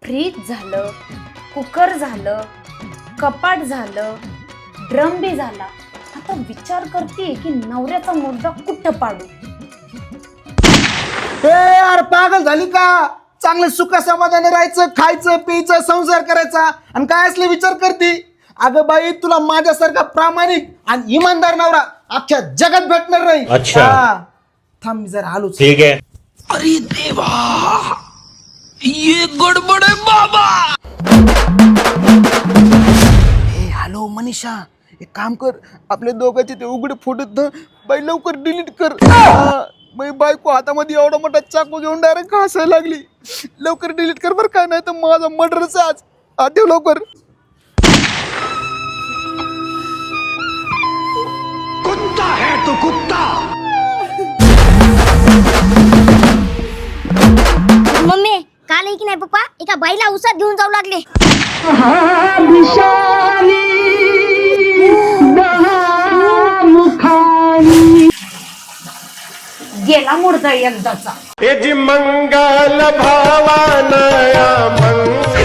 Fridge झालं, cooker झालं, कपाट झालं, ड्रम बी झाला. आता विचार करते की नवऱ्याचा मुर्दा कुठं पाडू. यार पागल झाली का? चांगलं सुख समाधाने राहायचं, खायचं प्यायचं, संसार करायचा आणि काय असले विचार करते? अगं बाई, तुला माझ्यासारखा प्रामाणिक आणि इमानदार नवरा अख्ख्या जगात भेटणार नाही. अच्छा. थांब मी जरा आलोच. ठीक आहे. अरे देवा, ये गडबड है बाबा. हे हॅलो मनीषा, एक काम कर, आपल्या दोघांचे ते उघडे फोटो बाई लवकर डिलीट कर. बाई बायको हातामध्ये एवढा मोठा चाकू घेऊन डायरेक्ट हसायला लागली. लवकर डिलीट कर बरं, काय नाही तर माझा मर्डरच आज. आठव लवकर. कुत्ता है तो कुत्ता. मम्मी काल आहे की नाही पप्पा एका बाईला उसात घेऊन जाऊ लागले. गेला मुर्दा एकदाचा. मंगल भावानया मंगल